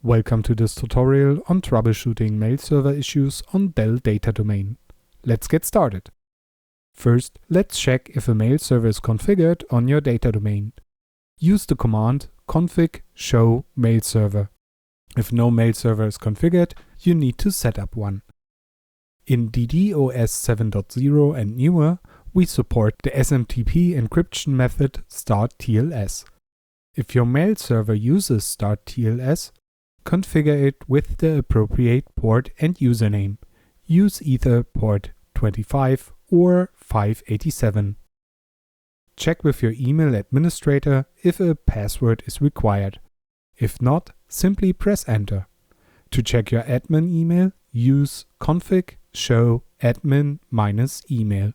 Welcome to this tutorial on troubleshooting mail server issues on Dell Data Domain. Let's get started. First, let's check if a mail server is configured on your data domain. Use the command config show mail server. If no mail server is configured, you need to set up one. In DDoS 7.0 and newer, we support the SMTP encryption method startTLS. If your mail server uses startTLS, configure it with the appropriate port and username. Use either port 25 or 587. Check with your email administrator if a password is required. If not, simply press enter. To check your admin email, use config show admin-email.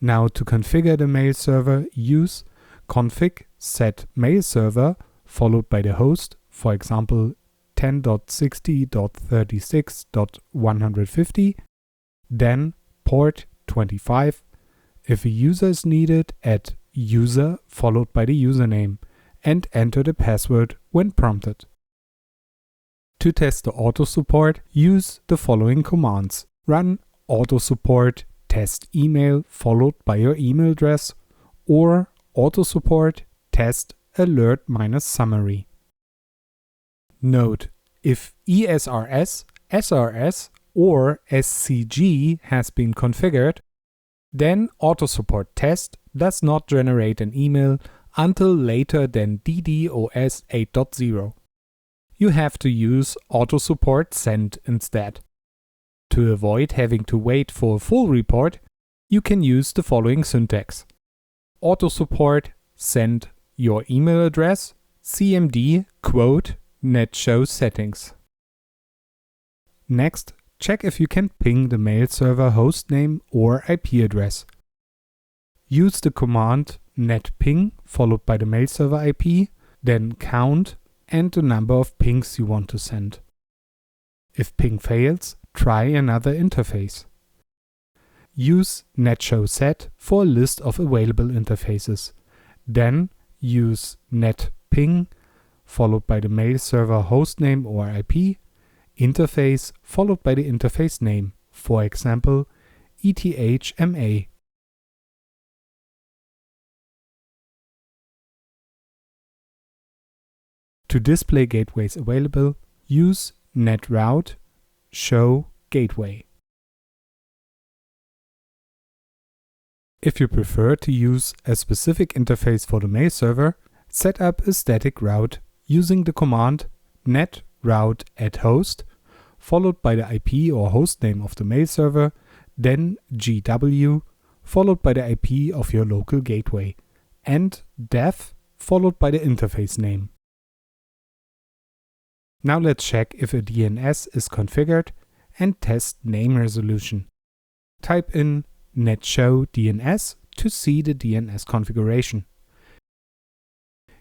Now to configure the mail server, use config set mail server followed by the host, for example 10.60.36.150, then port 25. If a user is needed, add user followed by the username and enter the password when prompted. To test the Autosupport, use the following commands. Run Autosupport test email followed by your email address or Autosupport test alert -summary. Note: if ESRS, SRS or SCG has been configured, then Autosupport test does not generate an email until later than DDoS 8.0. You have to use Autosupport send instead. To avoid having to wait for a full report, you can use the following syntax. Autosupport send your email address, cmd quote net show settings. Next, check if you can ping the mail server hostname or IP address. Use the command netping followed by the mail server IP, then count and the number of pings you want to send. If ping fails, try another interface. Use netshowset for a list of available interfaces. Then use netping followed by the mail server hostname or IP, interface followed by the interface name, for example ETHMA. To display gateways available, use netroute show gateway. If you prefer to use a specific interface for the mail server, set up a static route using the command netroute add host, followed by the IP or hostname of the mail server, then GW, followed by the IP of your local gateway, and def, followed by the interface name. Now let's check if a DNS is configured and test name resolution. Type in netshow DNS to see the DNS configuration.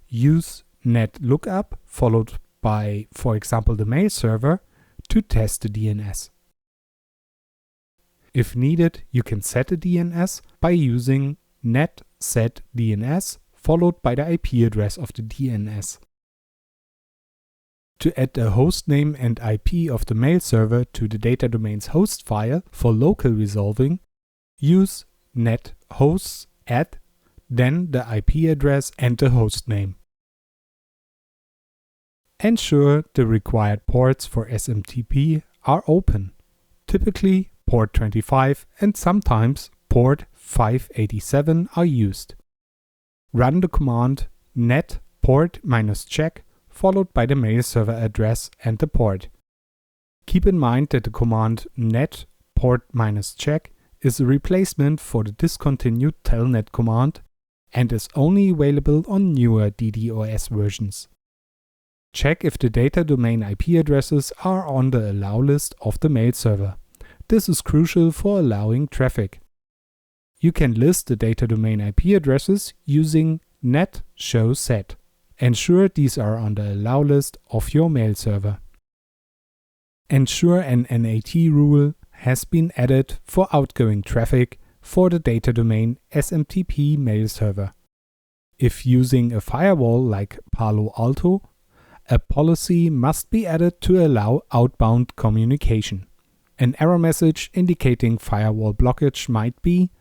Use netlookup followed by, for example, the mail server to test the DNS. If needed, you can set the DNS by using netsetDNS followed by the IP address of the DNS. To add the hostname and IP of the mail server to the data domain's host file for local resolving, use nethosts add, then the IP address and the hostname. Ensure the required ports for SMTP are open. Typically port 25 and sometimes port 587 are used. Run the command net port -check followed by the mail server address and the port. Keep in mind that the command net port -check is a replacement for the discontinued telnet command and is only available on newer DDoS versions. Check if the data domain IP addresses are on the allow list of the mail server. This is crucial for allowing traffic. You can list the data domain IP addresses using netshowset. Ensure these are on the allow list of your mail server. Ensure an NAT rule has been added for outgoing traffic for the data domain SMTP mail server. If using a firewall like Palo Alto, A policy must be added to allow outbound communication. An error message indicating firewall blockage might be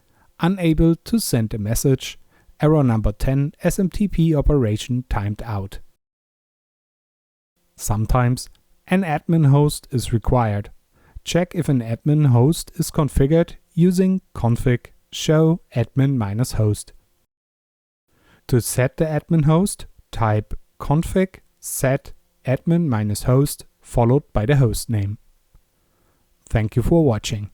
unable to send a message, error number 10, SMTP operation timed out. Sometimes an admin host is required. Check if an admin host is configured using config show admin-host. To set the admin host, type config set admin-host followed by the host name. Thank you for watching.